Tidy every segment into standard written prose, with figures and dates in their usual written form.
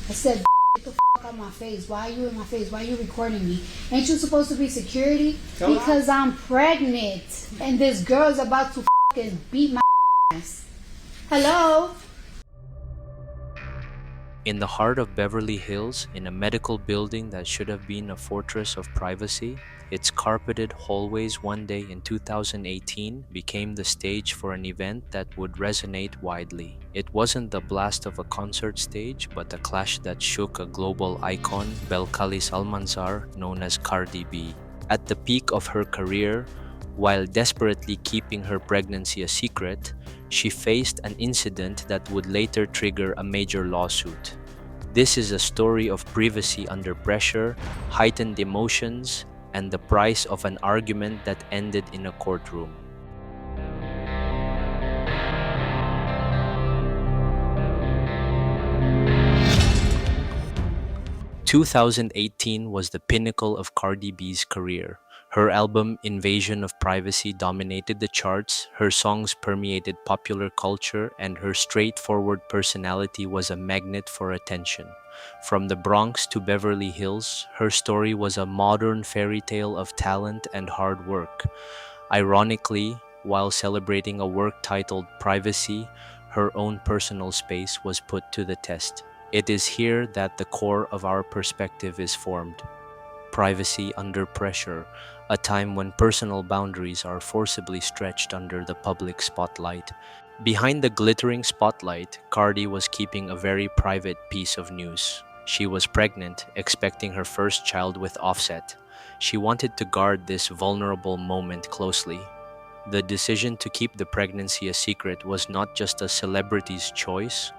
I said, get the fuck out my face. Why are you in my face? Why are you recording me? Ain't you supposed to be security? Because I'm pregnant. And this girl's about to fucking beat my ass. Hello? In the heart of Beverly Hills, in a medical building that should have been a fortress of privacy, its carpeted hallways one day in 2018 became the stage for an event that would resonate widely. It wasn't the blast of a concert stage, but a clash that shook a global icon, Belcalis Almanzar, known as Cardi B. At the peak of her career, while desperately keeping her pregnancy a secret, she faced an incident that would later trigger a major lawsuit. This is a story of privacy under pressure, heightened emotions, and the price of an argument that ended in a courtroom. 2018 was the pinnacle of Cardi B's career. Her album Invasion of Privacy dominated the charts, her songs permeated popular culture, and her straightforward personality was a magnet for attention. From the Bronx to Beverly Hills, her story was a modern fairy tale of talent and hard work. Ironically, while celebrating a work titled Privacy, her own personal space was put to the test. It is here that the core of our perspective is formed. Privacy under pressure, a time when personal boundaries are forcibly stretched under the public spotlight. Behind the glittering spotlight, Cardi was keeping a very private piece of news. She was pregnant, expecting her first child with Offset. She wanted to guard this vulnerable moment closely. The decision to keep the pregnancy a secret was not just a celebrity's choice,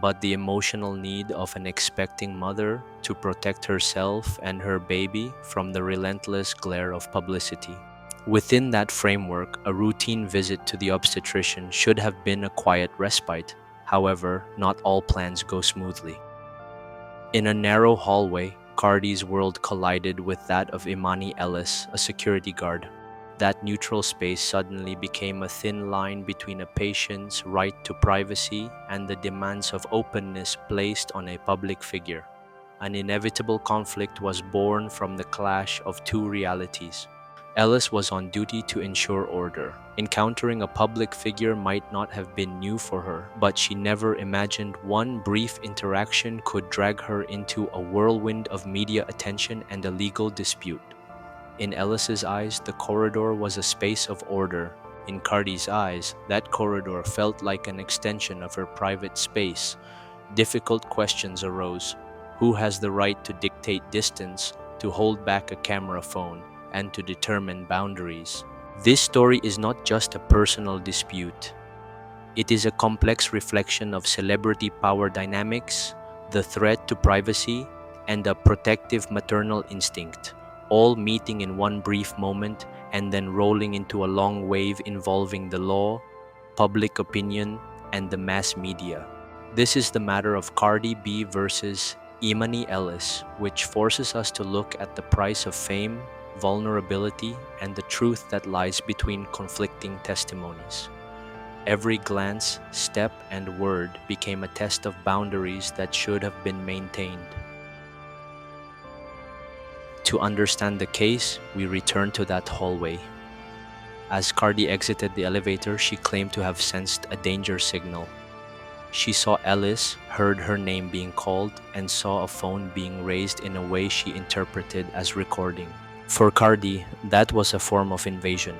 but the emotional need of an expecting mother to protect herself and her baby from the relentless glare of publicity. Within that framework, a routine visit to the obstetrician should have been a quiet respite. However, not all plans go smoothly. In a narrow hallway, Cardi's world collided with that of Emani Ellis, a security guard. That neutral space suddenly became a thin line between a patient's right to privacy and the demands of openness placed on a public figure. An inevitable conflict was born from the clash of two realities. Ellis was on duty to ensure order. Encountering a public figure might not have been new for her, but she never imagined one brief interaction could drag her into a whirlwind of media attention and a legal dispute. In Ellis's eyes, the corridor was a space of order. In Cardi's eyes, that corridor felt like an extension of her private space. Difficult questions arose. Who has the right to dictate distance, to hold back a camera phone, and to determine boundaries? This story is not just a personal dispute. It is a complex reflection of celebrity power dynamics, the threat to privacy, and a protective maternal instinct, all meeting in one brief moment and then rolling into a long wave involving the law, public opinion, and the mass media. This is the matter of Cardi B versus Emani Ellis, which forces us to look at the price of fame, vulnerability, and the truth that lies between conflicting testimonies. Every glance, step, and word became a test of boundaries that should have been maintained. To understand the case, we return to that hallway. As Cardi exited the elevator, she claimed to have sensed a danger signal. She saw Ellis, heard her name being called, and saw a phone being raised in a way she interpreted as recording. For Cardi, that was a form of invasion.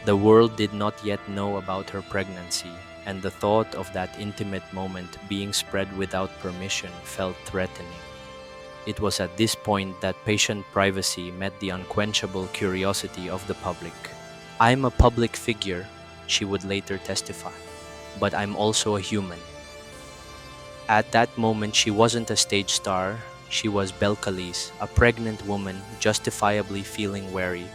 The world did not yet know about her pregnancy, and the thought of that intimate moment being spread without permission felt threatening. It was at this point that patient privacy met the unquenchable curiosity of the public. "I'm a public figure," she would later testify, "but I'm also a human." At that moment, she wasn't a stage star, she was Belcalis, a pregnant woman justifiably feeling wary.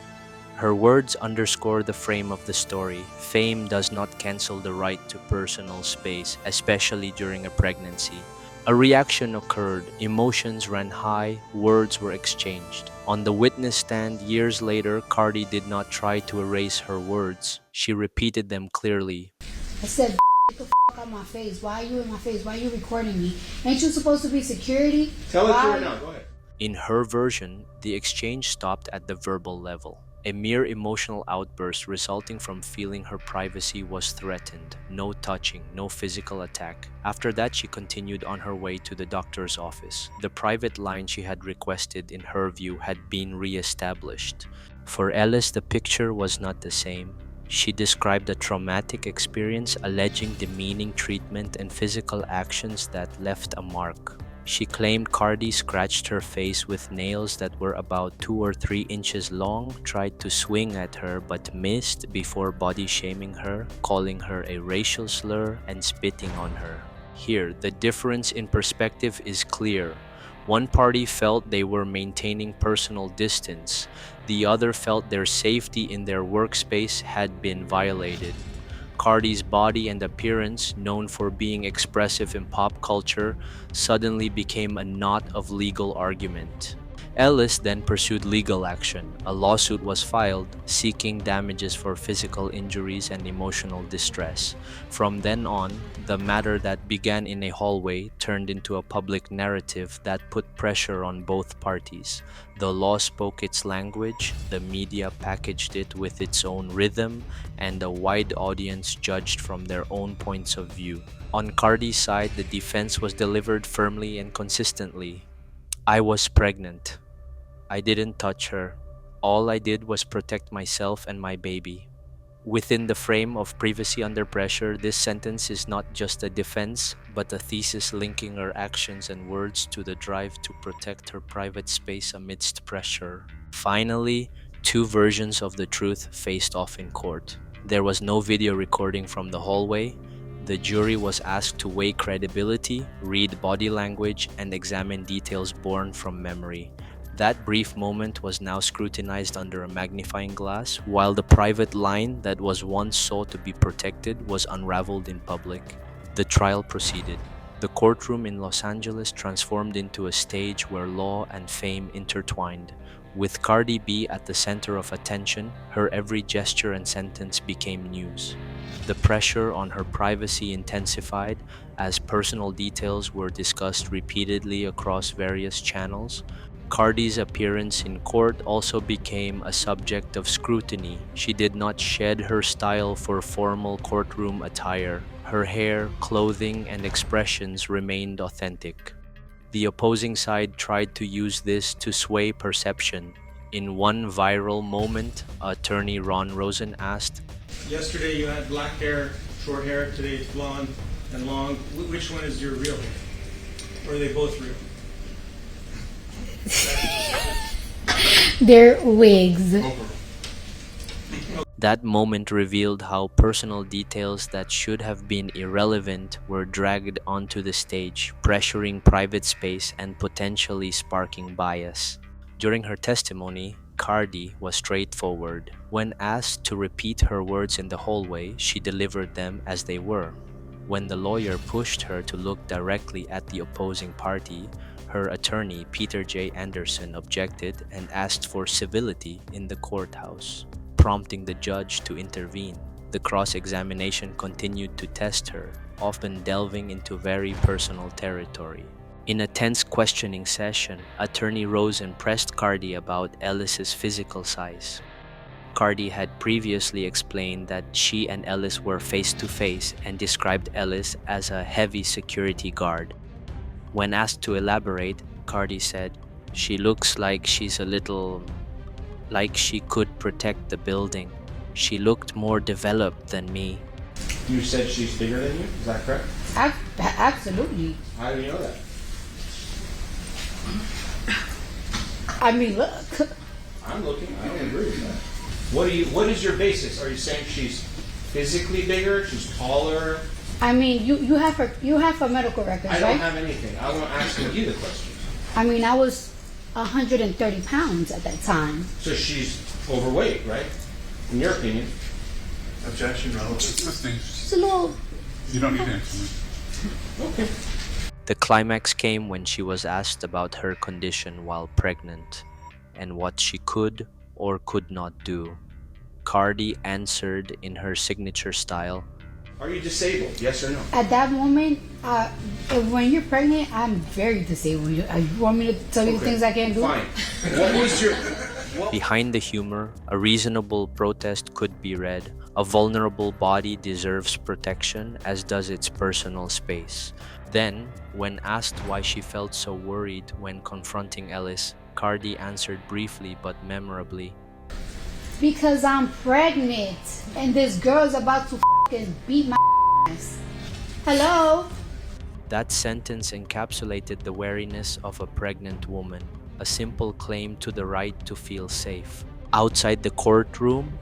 Her words underscore the frame of the story. Fame does not cancel the right to personal space, especially during a pregnancy. A reaction occurred, emotions ran high, words were exchanged. On the witness stand years later, Cardi did not try to erase her words. She repeated them clearly. I said, get the fuck out on my face? Why are you in my face? Why are you recording me? Ain't you supposed to be security? Tell it to her now. Go ahead. In her version, the exchange stopped at the verbal level. A mere emotional outburst resulting from feeling her privacy was threatened. No touching, no physical attack. After that, she continued on her way to the doctor's office. The private line she had requested, in her view, had been re-established. For Ellis, the picture was not the same. She described a traumatic experience alleging demeaning treatment and physical actions that left a mark. She claimed Cardi scratched her face with nails that were about 2 or 3 inches long, tried to swing at her but missed before body shaming her, calling her a racial slur, and spitting on her. Here, the difference in perspective is clear. One party felt they were maintaining personal distance. The other felt their safety in their workspace had been violated. Cardi's body and appearance, known for being expressive in pop culture, suddenly became a knot of legal argument. Ellis then pursued legal action. A lawsuit was filed seeking damages for physical injuries and emotional distress. From then on, the matter that began in a hallway turned into a public narrative that put pressure on both parties. The law spoke its language, the media packaged it with its own rhythm, and a wide audience judged from their own points of view. On Cardi's side, the defense was delivered firmly and consistently. I was pregnant. I didn't touch her. All I did was protect myself and my baby. Within the frame of privacy under pressure, this sentence is not just a defense, but a thesis linking her actions and words to the drive to protect her private space amidst pressure. Finally, 2 versions of the truth faced off in court. There was no video recording from the hallway. The jury was asked to weigh credibility, read body language, and examine details born from memory. That brief moment was now scrutinized under a magnifying glass, while the private line that was once sought to be protected was unraveled in public. The trial proceeded. The courtroom in Los Angeles transformed into a stage where law and fame intertwined. With Cardi B at the center of attention, her every gesture and sentence became news. The pressure on her privacy intensified as personal details were discussed repeatedly across various channels. Cardi's appearance in court also became a subject of scrutiny. She did not shed her style for formal courtroom attire. Her hair, clothing, and expressions remained authentic. The opposing side tried to use this to sway perception. In one viral moment, attorney Ron Rosen asked, Yesterday you had black hair, short hair. Today it's blonde and long. Which one is your real hair? Or are they both real? They're wigs. That moment revealed how personal details that should have been irrelevant were dragged onto the stage, pressuring private space and potentially sparking bias. During her testimony, Cardi was straightforward. When asked to repeat her words in the hallway, she delivered them as they were. When the lawyer pushed her to look directly at the opposing party, her attorney, Peter J. Anderson, objected and asked for civility in the courthouse, prompting the judge to intervene. The cross-examination continued to test her, often delving into very personal territory. In a tense questioning session, Attorney Rosen pressed Cardi about Ellis's physical size. Cardi had previously explained that she and Ellis were face-to-face and described Ellis as a heavy security guard. When asked to elaborate, Cardi said, "She looks like she's a little... like she could protect the building. She looked more developed than me." You said she's bigger than you? Is that correct? Absolutely. How do you know that? I mean, look. I'm looking. I don't agree with that. What is your basis? Are you saying she's physically bigger? She's taller? I mean, you have her medical records, I don't right? have anything. I want asking you the question. I mean, I was 130 pounds at that time. So she's overweight, right? In your opinion. Objection, relevant. She's a little... You don't need to answer me. Okay. The climax came when she was asked about her condition while pregnant and what she could or could not do. Cardi answered in her signature style, Are you disabled? Yes or no? At that moment, when you're pregnant, I'm very disabled. You want me to tell you the things I can't do? Fine. What was your... Behind the humor, a reasonable protest could be read. A vulnerable body deserves protection, as does its personal space. Then, when asked why she felt so worried when confronting Ellis, Cardi answered briefly but memorably, Because I'm pregnant, and this girl's about to beat my ass. Hello? That sentence encapsulated the wariness of a pregnant woman, a simple claim to the right to feel safe. Outside the courtroom,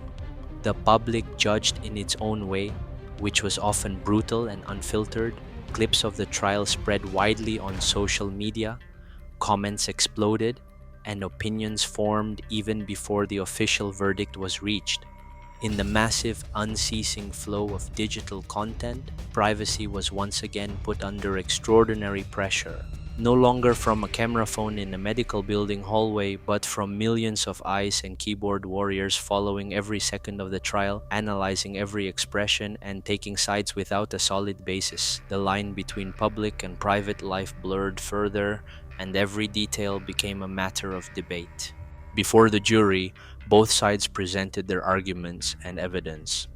the public judged in its own way, which was often brutal and unfiltered. Clips of the trial spread widely on social media, comments exploded, and opinions formed even before the official verdict was reached. In the massive, unceasing flow of digital content, privacy was once again put under extraordinary pressure. No longer from a camera phone in a medical building hallway, but from millions of eyes and keyboard warriors following every second of the trial, analyzing every expression, and taking sides without a solid basis. The line between public and private life blurred further, and every detail became a matter of debate. Before the jury, both sides presented their arguments and evidence.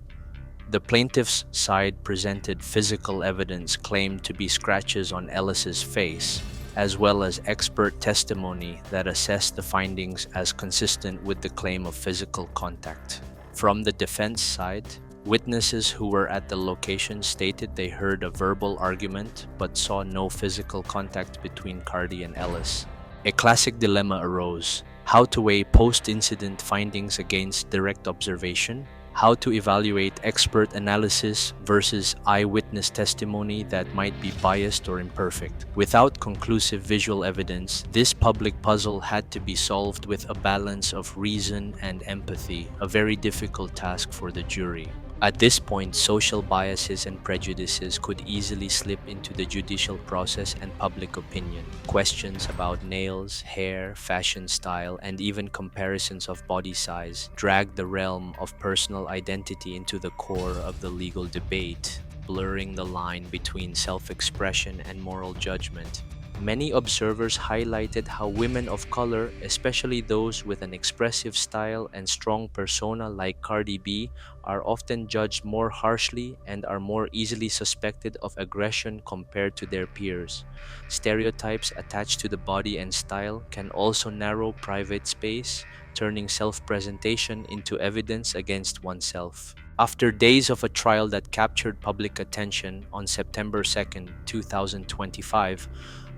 The plaintiff's side presented physical evidence claimed to be scratches on Ellis's face, as well as expert testimony that assessed the findings as consistent with the claim of physical contact. From the defense side, witnesses who were at the location stated they heard a verbal argument but saw no physical contact between Cardi and Ellis. A classic dilemma arose: how to weigh post-incident findings against direct observation, how to evaluate expert analysis versus eyewitness testimony that might be biased or imperfect. Without conclusive visual evidence, this public puzzle had to be solved with a balance of reason and empathy, a very difficult task for the jury. At this point, social biases and prejudices could easily slip into the judicial process and public opinion. Questions about nails, hair, fashion style, and even comparisons of body size dragged the realm of personal identity into the core of the legal debate, blurring the line between self-expression and moral judgment. Many observers highlighted how women of color, especially those with an expressive style and strong persona like Cardi B, are often judged more harshly and are more easily suspected of aggression compared to their peers. Stereotypes attached to the body and style can also narrow private space, turning self-presentation into evidence against oneself. After days of a trial that captured public attention, on September 2, 2025,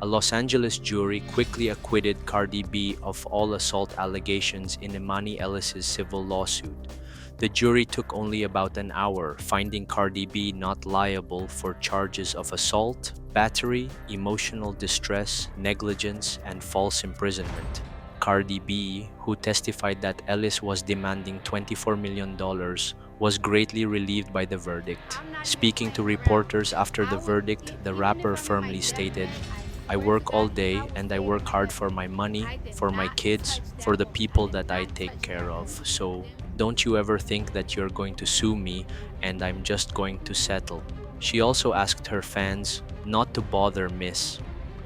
a Los Angeles jury quickly acquitted Cardi B of all assault allegations in Emani Ellis' civil lawsuit. The jury took only about an hour, finding Cardi B not liable for charges of assault, battery, emotional distress, negligence, and false imprisonment. Cardi B, who testified that Ellis was demanding $24 million, was greatly relieved by the verdict. Speaking to reporters after the verdict, the rapper firmly stated, "I work all day and I work hard for my money, for my kids, for the people that I take care of. So don't you ever think that you're going to sue me and I'm just going to settle." She also asked her fans not to bother Miss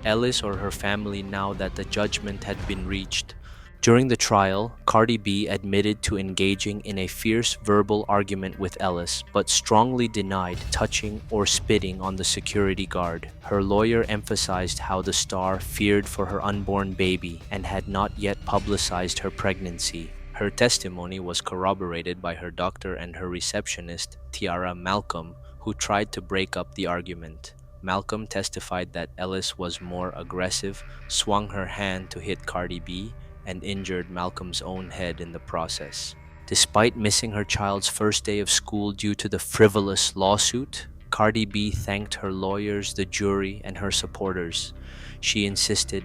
Ellis or her family now that the judgment had been reached. During the trial, Cardi B admitted to engaging in a fierce verbal argument with Ellis, but strongly denied touching or spitting on the security guard. Her lawyer emphasized how the star feared for her unborn baby and had not yet publicized her pregnancy. Her testimony was corroborated by her doctor and her receptionist, Tiara Malcolm, who tried to break up the argument. Malcolm testified that Ellis was more aggressive, swung her hand to hit Cardi B, and injured Malcolm's own head in the process. Despite missing her child's first day of school due to the frivolous lawsuit, Cardi B thanked her lawyers, the jury, and her supporters. She insisted,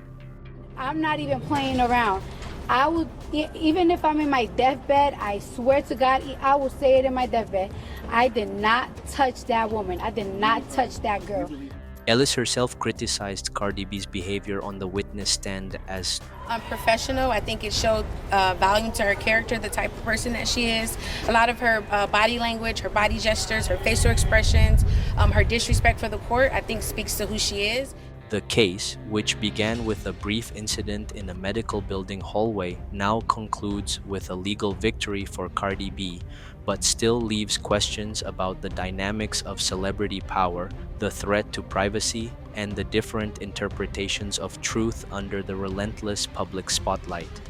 I'm not even playing around. I would, even if I'm in my deathbed, I swear to God, I will say it in my deathbed. I did not touch that woman. I did not touch that girl. Ellis herself criticized Cardi B's behavior on the witness stand as Unprofessional. I think it showed volume to her character, the type of person that she is. A lot of her body language, her body gestures, her facial expressions, her disrespect for the court, I think speaks to who she is. the case, which began with a brief incident in a medical building hallway, now concludes with a legal victory for Cardi B, but still leaves questions about the dynamics of celebrity power, the threat to privacy, and the different interpretations of truth under the relentless public spotlight.